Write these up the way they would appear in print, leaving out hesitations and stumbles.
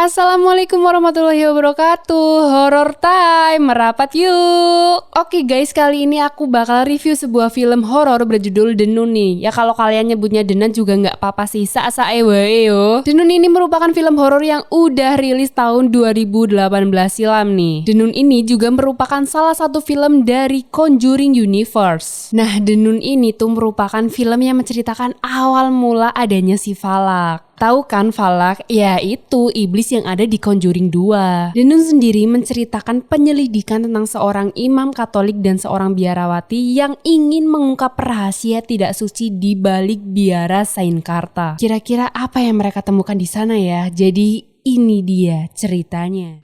Assalamualaikum warahmatullahi wabarakatuh. Horror time, merapat yuk. Oke guys, kali ini aku bakal review sebuah film horor berjudul The Nun nih. Ya kalau kalian nyebutnya The Nun juga nggak apa-apa sih, sa-sa wae yo. The Nun ini merupakan film horor yang udah rilis tahun 2018 silam nih. The Nun ini juga merupakan salah satu film dari Conjuring Universe. Nah, The Nun ini tuh merupakan film yang menceritakan awal mula adanya si Falak. Tahu kan Falak? Ya itu iblis yang ada di Conjuring 2. The Nun sendiri menceritakan penyelidikan tentang seorang imam Katolik dan seorang biarawati yang ingin mengungkap rahasia tidak suci di balik biara Sainkarta. Kira-kira apa yang mereka temukan di sana ya? Jadi ini dia ceritanya.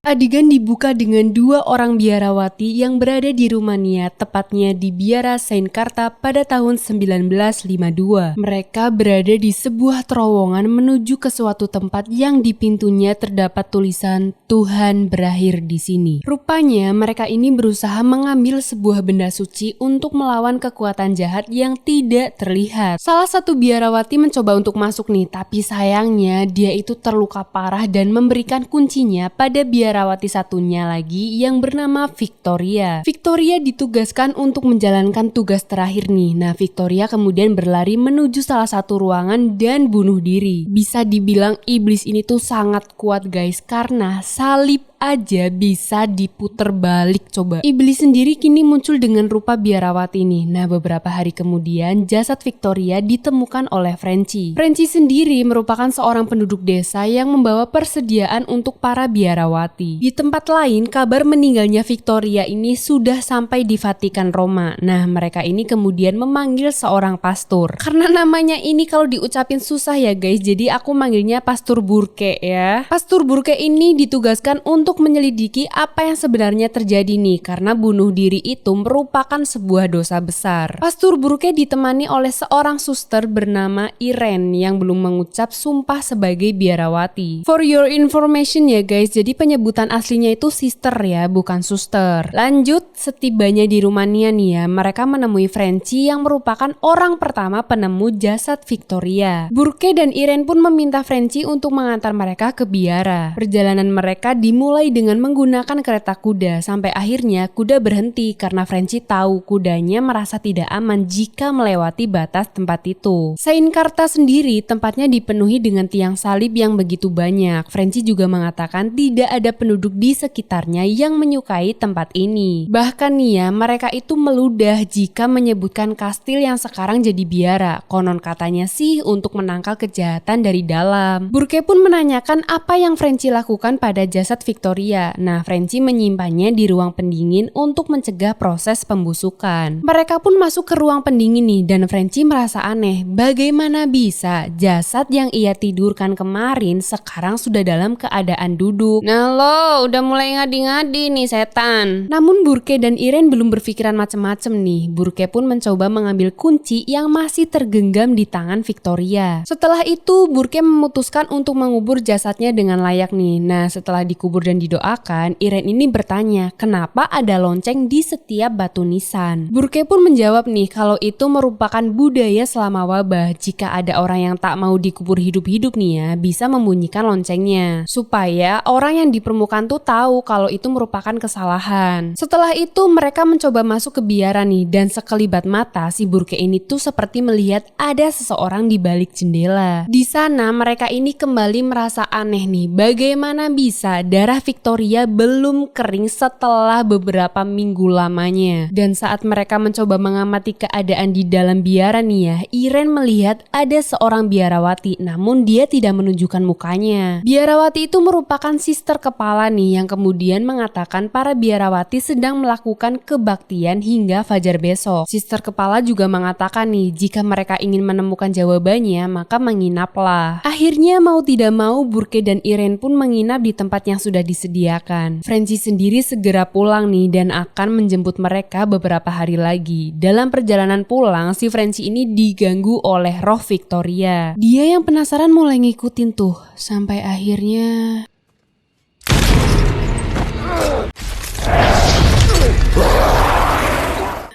Adegan dibuka dengan dua orang biarawati yang berada di Rumania, tepatnya di biara Sainkarta pada tahun 1952. Mereka berada di sebuah terowongan menuju ke suatu tempat yang di pintunya terdapat tulisan Tuhan berakhir di sini. Rupanya mereka ini berusaha mengambil sebuah benda suci untuk melawan kekuatan jahat yang tidak terlihat. Salah satu biarawati mencoba untuk masuk nih, tapi sayangnya dia itu terluka parah dan memberikan kuncinya pada biarawati satunya lagi yang bernama Victoria. Victoria ditugaskan untuk menjalankan tugas terakhir nih. Nah, Victoria kemudian berlari menuju salah satu ruangan dan bunuh diri. Bisa dibilang iblis ini tuh sangat kuat guys, karena salib aja bisa diputer balik coba. Iblis sendiri kini muncul dengan rupa biarawati nih. Nah, beberapa hari kemudian jasad Victoria ditemukan oleh Francie. Francie sendiri merupakan seorang penduduk desa yang membawa persediaan untuk para biarawati. Di tempat lain, kabar meninggalnya Victoria ini sudah sampai di Vatikan Roma. Nah, mereka ini kemudian memanggil seorang pastor. Karena namanya ini kalau diucapin susah ya guys, jadi aku manggilnya Pastor Burke ya. Pastor Burke ini ditugaskan untuk menyelidiki apa yang sebenarnya terjadi nih, karena bunuh diri itu merupakan sebuah dosa besar. Pastor Burke ditemani oleh seorang suster bernama Irene yang belum mengucap sumpah sebagai biarawati. For your information ya guys, jadi penyebutan aslinya itu sister ya, bukan suster. Lanjut, setibanya di Rumania nih ya, mereka menemui Francie yang merupakan orang pertama penemu jasad Victoria. Burke dan Irene pun meminta Francie untuk mengantar mereka ke biara. Perjalanan mereka dimulai dengan menggunakan kereta kuda, sampai akhirnya kuda berhenti karena Francie tahu kudanya merasa tidak aman jika melewati batas tempat itu. Sainkarta sendiri tempatnya dipenuhi dengan tiang salib yang begitu banyak. Francie juga mengatakan tidak ada penduduk di sekitarnya yang menyukai tempat ini. Bahkan nih ya, mereka itu meludah jika menyebutkan kastil yang sekarang jadi biara. Konon katanya sih untuk menangkal kejahatan dari dalam. Burke pun menanyakan apa yang Francie lakukan pada jasad Victoria. Nah, Francie menyimpannya di ruang pendingin untuk mencegah proses pembusukan. Mereka pun masuk ke ruang pendingin nih, dan Francie merasa aneh. Bagaimana bisa jasad yang ia tidurkan kemarin sekarang sudah dalam keadaan duduk? Nah lo, udah mulai ngadi-ngadi nih setan. Namun Burke dan Irene belum berpikiran macem-macem nih. Burke pun mencoba mengambil kunci yang masih tergenggam di tangan Victoria. Setelah itu Burke memutuskan untuk mengubur jasadnya dengan layak nih. Nah, setelah dikubur dan didoakan, Irene ini bertanya kenapa ada lonceng di setiap batu nisan. Burke pun menjawab nih kalau itu merupakan budaya selama wabah. Jika ada orang yang tak mau dikubur hidup-hidup nih ya, bisa membunyikan loncengnya supaya orang yang di permukaan tuh tahu kalau itu merupakan kesalahan. Setelah itu mereka mencoba masuk ke biara nih, dan sekelibat mata si Burke ini tuh seperti melihat ada seseorang di balik jendela. Di sana mereka ini kembali merasa aneh nih, bagaimana bisa darah Victoria belum kering setelah beberapa minggu lamanya. Dan saat mereka mencoba mengamati keadaan di dalam biara nih ya, Irene melihat ada seorang biarawati, namun dia tidak menunjukkan mukanya. Biarawati itu merupakan sister kepala nih yang kemudian mengatakan para biarawati sedang melakukan kebaktian hingga fajar besok. Sister kepala juga mengatakan nih, jika mereka ingin menemukan jawabannya maka menginaplah. Akhirnya mau tidak mau Burke dan Irene pun menginap di tempat yang sudah disediakan. Francie sendiri segera pulang nih dan akan menjemput mereka beberapa hari lagi. Dalam perjalanan pulang, si Francie ini diganggu oleh roh Victoria. Dia yang penasaran mulai ngikutin tuh, sampai akhirnya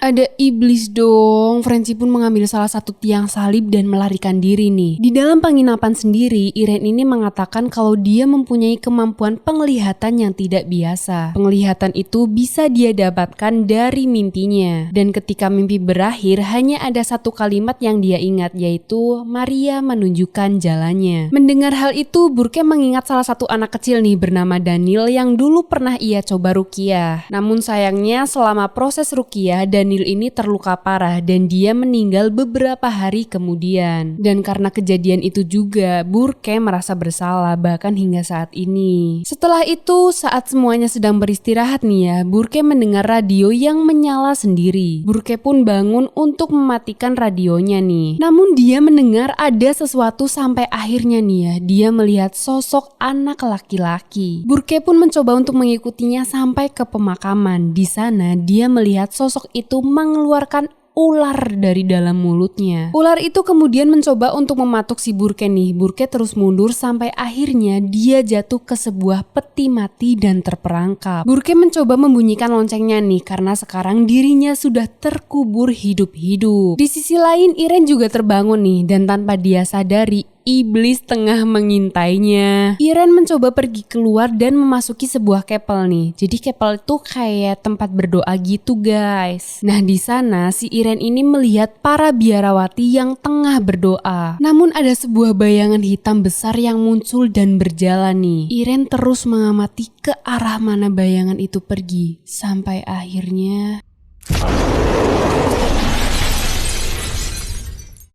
ada iblis dong. Francie pun mengambil salah satu tiang salib dan melarikan diri nih. Di dalam penginapan sendiri, Irene ini mengatakan kalau dia mempunyai kemampuan penglihatan yang tidak biasa. Penglihatan itu bisa dia dapatkan dari mimpinya. Dan ketika mimpi berakhir, hanya ada satu kalimat yang dia ingat, yaitu Maria menunjukkan jalannya. Mendengar hal itu, Burke mengingat salah satu anak kecil nih bernama Daniel yang dulu pernah ia coba ruqyah. Namun sayangnya selama proses ruqyah, Daniel ini terluka parah dan dia meninggal beberapa hari kemudian. Dan karena kejadian itu juga, Burke merasa bersalah bahkan hingga saat ini. Setelah itu, saat semuanya sedang beristirahat nih ya, Burke mendengar radio yang menyala sendiri. Burke pun bangun untuk mematikan radionya nih. Namun dia mendengar ada sesuatu sampai akhirnya nih ya, dia melihat sosok anak laki-laki. Burke pun mencoba untuk mengikutinya sampai ke pemakaman. Di sana dia melihat sosok itu mengeluarkan ular dari dalam mulutnya. Ular itu kemudian mencoba untuk mematuk si Burke nih. Burke terus mundur sampai akhirnya dia jatuh ke sebuah peti mati dan terperangkap. Burke mencoba membunyikan loncengnya nih karena sekarang dirinya sudah terkubur hidup-hidup. Di sisi lain Irene juga terbangun nih dan tanpa dia sadari iblis tengah mengintainya. Irene mencoba pergi keluar dan memasuki sebuah kapel nih. Jadi kapel itu kayak tempat berdoa gitu guys. Nah di sana si Irene ini melihat para biarawati yang tengah berdoa. Namun ada sebuah bayangan hitam besar yang muncul dan berjalan nih. Irene terus mengamati ke arah mana bayangan itu pergi. Sampai akhirnya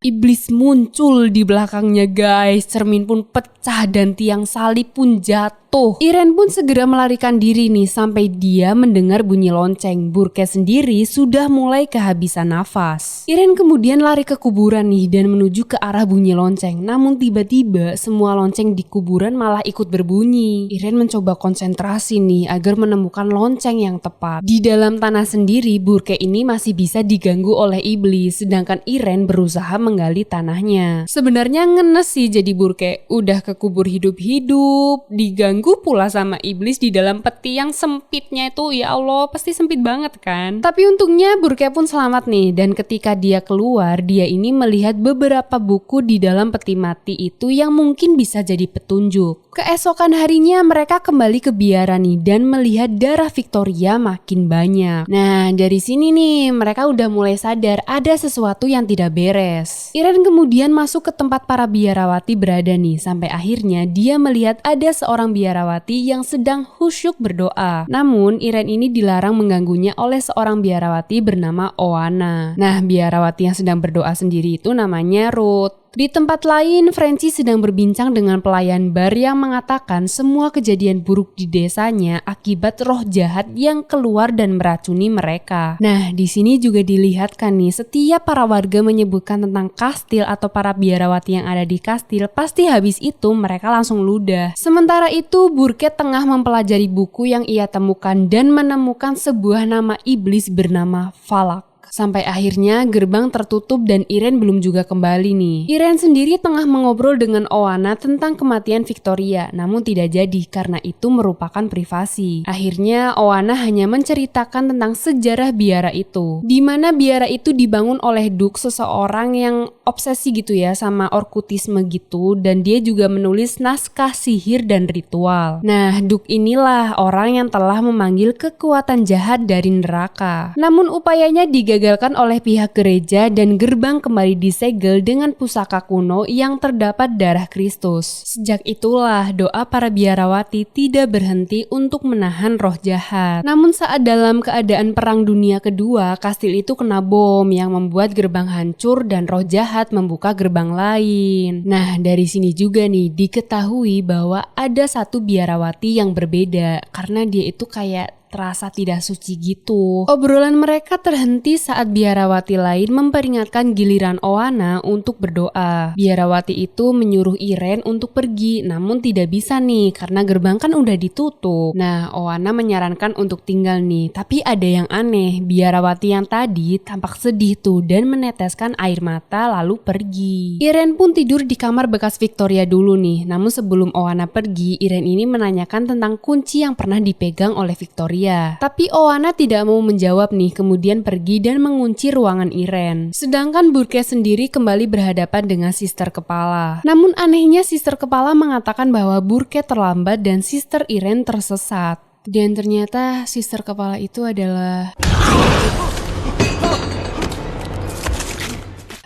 iblis muncul di belakangnya guys. Cermin pun pecah dan tiang salib pun jatuh. Irene pun segera melarikan diri nih sampai dia mendengar bunyi lonceng. Burke sendiri sudah mulai kehabisan nafas. Irene kemudian lari ke kuburan nih dan menuju ke arah bunyi lonceng. Namun tiba-tiba semua lonceng di kuburan malah ikut berbunyi. Irene mencoba konsentrasi nih agar menemukan lonceng yang tepat. Di dalam tanah sendiri Burke ini masih bisa diganggu oleh iblis, sedangkan Irene berusaha menggali tanahnya. Sebenarnya ngenes sih jadi Burke, udah kekubur hidup-hidup, diganggu pula sama iblis di dalam peti yang sempitnya itu, ya Allah pasti sempit banget kan. Tapi untungnya Burke pun selamat nih, dan ketika dia keluar dia ini melihat beberapa buku di dalam peti mati itu yang mungkin bisa jadi petunjuk. Keesokan harinya mereka kembali ke biara nih dan melihat darah Victoria makin banyak. Nah dari sini nih mereka udah mulai sadar ada sesuatu yang tidak beres. Irene kemudian masuk ke tempat para biarawati berada nih, sampai akhirnya dia melihat ada seorang biarawati yang sedang khusyuk berdoa. Namun Irene ini dilarang mengganggunya oleh seorang biarawati bernama Oana. Nah biarawati yang sedang berdoa sendiri itu namanya Ruth. Di tempat lain, Francie sedang berbincang dengan pelayan bar yang mengatakan semua kejadian buruk di desanya akibat roh jahat yang keluar dan meracuni mereka. Nah, di sini juga dilihatkan nih, setiap para warga menyebutkan tentang kastil atau para biarawati yang ada di kastil, pasti habis itu mereka langsung ludah. Sementara itu, Burke tengah mempelajari buku yang ia temukan dan menemukan sebuah nama iblis bernama Valak. Sampai akhirnya gerbang tertutup dan Irene belum juga kembali nih. Irene sendiri tengah mengobrol dengan Oana tentang kematian Victoria, namun tidak jadi karena itu merupakan privasi. Akhirnya Oana hanya menceritakan tentang sejarah biara itu, di mana biara itu dibangun oleh Duke, seseorang yang obsesi gitu ya sama orkutisme gitu, dan dia juga menulis naskah sihir dan ritual. Nah, Duke inilah orang yang telah memanggil kekuatan jahat dari neraka. Namun upayanya digagalkan oleh pihak gereja dan gerbang kembali disegel dengan pusaka kuno yang terdapat darah Kristus. Sejak itulah doa para biarawati tidak berhenti untuk menahan roh jahat. Namun saat dalam keadaan perang dunia kedua, kastil itu kena bom yang membuat gerbang hancur dan roh jahat membuka gerbang lain. Nah dari sini juga nih diketahui bahwa ada satu biarawati yang berbeda karena dia itu kayak terasa tidak suci gitu. Obrolan mereka terhenti saat biarawati lain memperingatkan giliran Oana untuk berdoa. Biarawati itu menyuruh Irene untuk pergi, namun tidak bisa nih karena gerbang kan udah ditutup. Nah, Oana menyarankan untuk tinggal nih, tapi ada yang aneh. Biarawati yang tadi tampak sedih tuh dan meneteskan air mata lalu pergi. Irene pun tidur di kamar bekas Victoria dulu nih. Namun sebelum Oana pergi, Irene ini menanyakan tentang kunci yang pernah dipegang oleh Victoria Victoria. Tapi Oana tidak mau menjawab nih, kemudian pergi dan mengunci ruangan Irene. Sedangkan Burke sendiri kembali berhadapan dengan Sister Kepala. Namun anehnya Sister Kepala mengatakan bahwa Burke terlambat dan Sister Irene tersesat. Dan ternyata Sister Kepala itu adalah...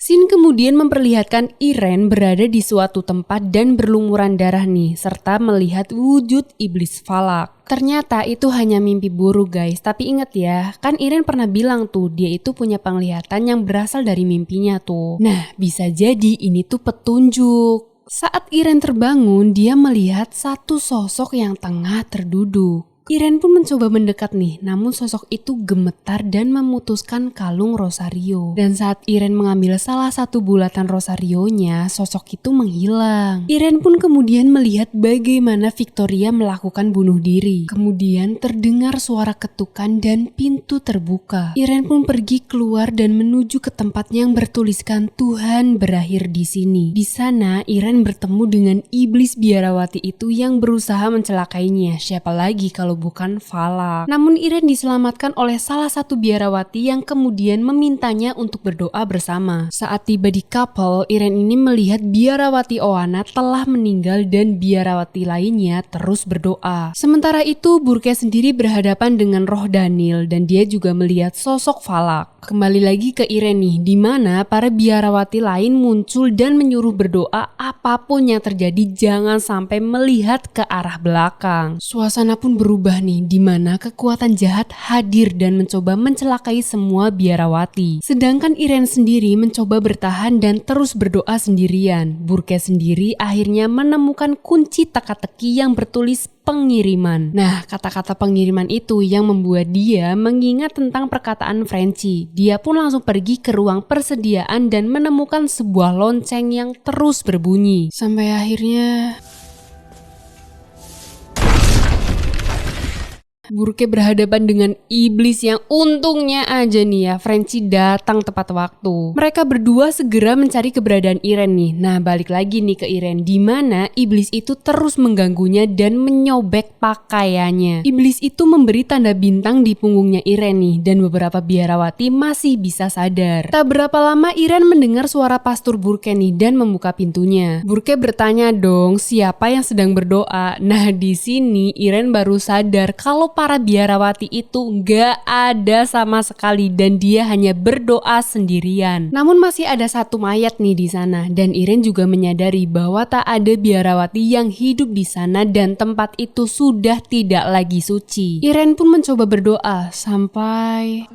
Scene kemudian memperlihatkan Irene berada di suatu tempat dan berlumuran darah nih, serta melihat wujud iblis Valak. Ternyata itu hanya mimpi buruk guys, tapi inget ya, kan Irene pernah bilang tuh dia itu punya penglihatan yang berasal dari mimpinya tuh. Nah, bisa jadi ini tuh petunjuk. Saat Irene terbangun, dia melihat satu sosok yang tengah terduduk. Irene pun mencoba mendekat nih, namun sosok itu gemetar dan memutuskan kalung rosario. Dan saat Irene mengambil salah satu bulatan rosarionya, sosok itu menghilang. Irene pun kemudian melihat bagaimana Victoria melakukan bunuh diri. Kemudian terdengar suara ketukan dan pintu terbuka. Irene pun pergi keluar dan menuju ke tempat yang bertuliskan Tuhan berakhir di sini. Di sana Irene bertemu dengan iblis biarawati itu yang berusaha mencelakainya. Siapa lagi kalau bukan Valak. Namun Irene diselamatkan oleh salah satu biarawati yang kemudian memintanya untuk berdoa bersama. Saat tiba di kapel, Irene ini melihat biarawati Oana telah meninggal dan biarawati lainnya terus berdoa. Sementara itu Burke sendiri berhadapan dengan roh Daniel dan dia juga melihat sosok Valak. Kembali lagi ke Irene nih, di mana para biarawati lain muncul dan menyuruh berdoa apapun yang terjadi jangan sampai melihat ke arah belakang. Suasana pun berubah nih, di mana kekuatan jahat hadir dan mencoba mencelakai semua biarawati. Sedangkan Irene sendiri mencoba bertahan dan terus berdoa sendirian. Burke sendiri akhirnya menemukan kunci teka-teki yang bertulis pengiriman. Nah, kata-kata pengiriman itu yang membuat dia mengingat tentang perkataan Frenchy. Dia pun langsung pergi ke ruang persediaan dan menemukan sebuah lonceng yang terus berbunyi. Sampai akhirnya Burke berhadapan dengan iblis yang untungnya aja nih ya, Frenchy datang tepat waktu. Mereka berdua segera mencari keberadaan Irene nih. Nah, balik lagi nih ke Irene, di mana iblis itu terus mengganggunya dan menyobek pakaiannya. Iblis itu memberi tanda bintang di punggungnya Irene nih, dan beberapa biarawati masih bisa sadar. Tak berapa lama Irene mendengar suara pastor Burke nih dan membuka pintunya. Burke bertanya dong, siapa yang sedang berdoa? Nah, di sini Irene baru sadar kalau para biarawati itu gak ada sama sekali dan dia hanya berdoa sendirian. Namun masih ada satu mayat nih di sana dan Irene juga menyadari bahwa tak ada biarawati yang hidup di sana dan tempat itu sudah tidak lagi suci. Irene pun mencoba berdoa sampai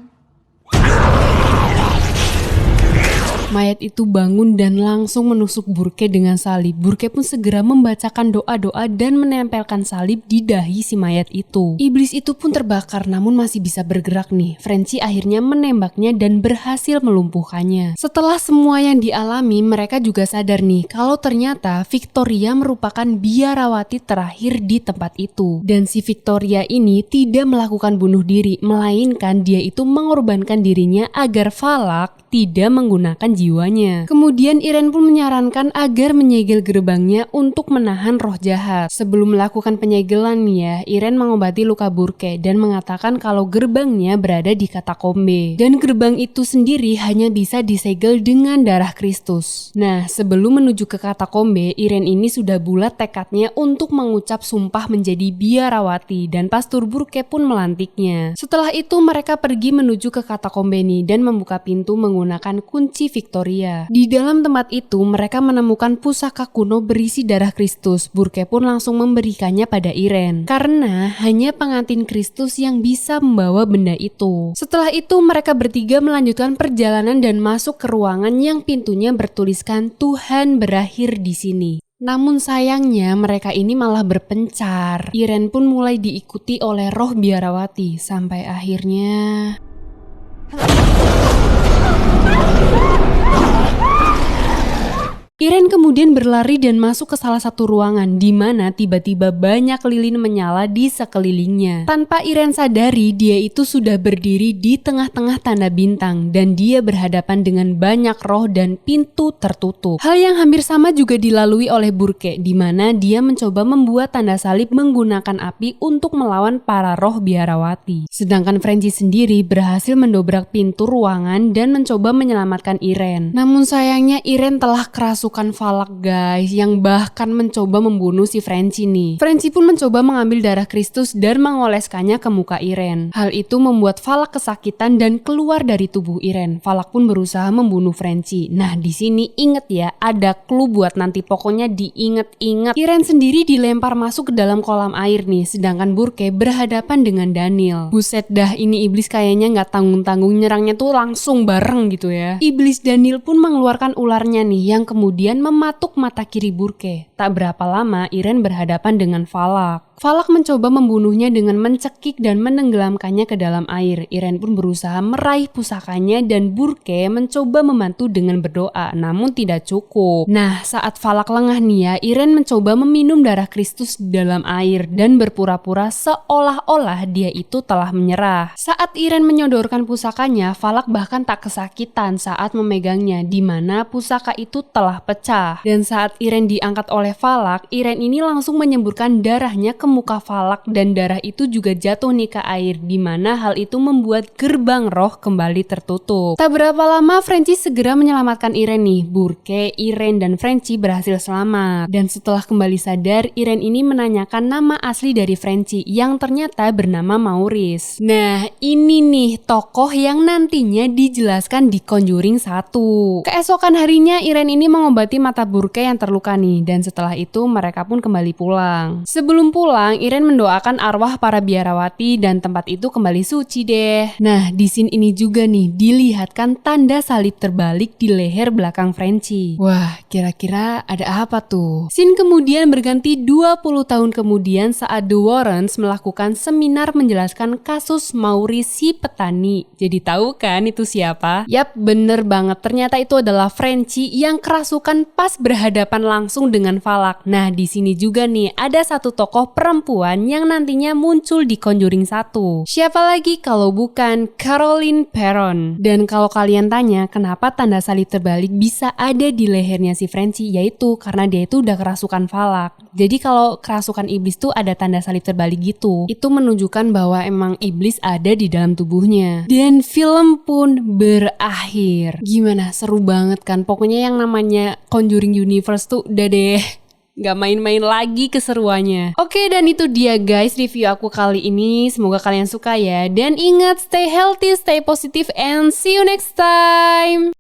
mayat itu bangun dan langsung menusuk Burke dengan salib. Burke pun segera membacakan doa-doa dan menempelkan salib di dahi si mayat itu. Iblis itu pun terbakar namun masih bisa bergerak nih. Frenchy akhirnya menembaknya dan berhasil melumpuhkannya. Setelah semua yang dialami, mereka juga sadar nih kalau ternyata Victoria merupakan biarawati terakhir di tempat itu. Dan si Victoria ini tidak melakukan bunuh diri, melainkan dia itu mengorbankan dirinya agar Valak tidak menggunakan jiwanya. Kemudian Irene pun menyarankan agar menyegel gerbangnya untuk menahan roh jahat. Sebelum melakukan penyegelan ya, Irene mengobati luka Burke dan mengatakan kalau gerbangnya berada di katakombe. Dan gerbang itu sendiri hanya bisa disegel dengan darah Kristus. Nah, sebelum menuju ke katakombe, Irene ini sudah bulat tekadnya untuk mengucap sumpah menjadi biarawati dan pastor Burke pun melantiknya. Setelah itu mereka pergi menuju ke katakombe nih dan membuka pintu menggunakan kunci Victoria. Di dalam tempat itu mereka menemukan pusaka kuno berisi darah Kristus. Burke pun langsung memberikannya pada Irene karena hanya pengantin Kristus yang bisa membawa benda itu. Setelah itu mereka bertiga melanjutkan perjalanan dan masuk ke ruangan yang pintunya bertuliskan Tuhan berakhir di sini. Namun sayangnya mereka ini malah berpencar. Irene pun mulai diikuti oleh roh biarawati sampai akhirnya Iren kemudian berlari dan masuk ke salah satu ruangan di mana tiba-tiba banyak lilin menyala di sekelilingnya. Tanpa Iren sadari, dia itu sudah berdiri di tengah-tengah tanda bintang dan dia berhadapan dengan banyak roh dan pintu tertutup. Hal yang hampir sama juga dilalui oleh Burke, di mana dia mencoba membuat tanda salib menggunakan api untuk melawan para roh biarawati. Sedangkan Frenchie sendiri berhasil mendobrak pintu ruangan dan mencoba menyelamatkan Iren. Namun sayangnya Iren telah kerasukan Valak guys, yang bahkan mencoba membunuh si Frenchie nih. Frenchie pun mencoba mengambil darah Kristus dan mengoleskannya ke muka Iren. Hal itu membuat Valak kesakitan dan keluar dari tubuh Iren. Valak pun berusaha membunuh Frenchie. Nah di sini inget ya, ada clue buat nanti, pokoknya diinget-inget. Iren sendiri dilempar masuk ke dalam kolam air nih, sedangkan Burke berhadapan dengan Daniel. Buset dah, ini iblis kayaknya nggak tanggung-tanggung, nyerangnya tuh langsung bareng gitu ya. Iblis Daniel pun mengeluarkan ularnya nih, yang kemudian mematuk mata kiri Burke. Tak berapa lama Iren berhadapan dengan Valak. Valak mencoba membunuhnya dengan mencekik dan menenggelamkannya ke dalam air. Iren pun berusaha meraih pusakanya dan Burke mencoba membantu dengan berdoa, namun tidak cukup. Nah, saat Valak lengah nih ya, Iren mencoba meminum darah Kristus di dalam air dan berpura-pura seolah-olah dia itu telah menyerah. Saat Iren menyodorkan pusakanya, Valak bahkan tak kesakitan saat memegangnya, di mana pusaka itu telah pecah. Dan saat Iren diangkat oleh Valak, Iren ini langsung menyemburkan darahnya ke muka Valak dan darah itu juga jatuh nih ke air, di mana hal itu membuat gerbang roh kembali tertutup. Tak berapa lama Frenchie segera menyelamatkan Iren nih. Burke, Iren, dan Frenchie berhasil selamat. Dan setelah kembali sadar, Iren ini menanyakan nama asli dari Frenchie yang ternyata bernama Maurice. Nah ini nih tokoh yang nantinya dijelaskan di Conjuring 1. Keesokan harinya Iren ini mengobati mata Burke yang terluka nih, dan setelah itu mereka pun kembali pulang. Sebelum pulang, Iren mendoakan arwah para biarawati dan tempat itu kembali suci deh. Nah di scene ini juga nih dilihatkan tanda salib terbalik di leher belakang Frenchie. Wah, kira-kira ada apa tuh? Scene kemudian berganti 20 tahun kemudian saat The Warrens melakukan seminar menjelaskan kasus Maurice si petani. Jadi tahu kan itu siapa? Yap, bener banget. Ternyata itu adalah Frenchie yang kerasukan pas berhadapan langsung dengan Valak. Nah di sini juga nih ada satu tokoh perempuan yang nantinya muncul di Conjuring 1. Siapa lagi kalau bukan Caroline Perron. Dan kalau kalian tanya kenapa tanda salib terbalik bisa ada di lehernya si Frenchie, yaitu karena dia itu udah kerasukan Valak. Jadi kalau kerasukan iblis tuh ada tanda salib terbalik gitu. Itu menunjukkan bahwa emang iblis ada di dalam tubuhnya. Dan film pun berakhir. Gimana? Seru banget kan? Pokoknya yang namanya Conjuring Universe tuh udah deh, gak main-main lagi keseruannya. Oke, dan itu dia guys review aku kali ini. Semoga kalian suka ya. Dan ingat, stay healthy, stay positive, and see you next time.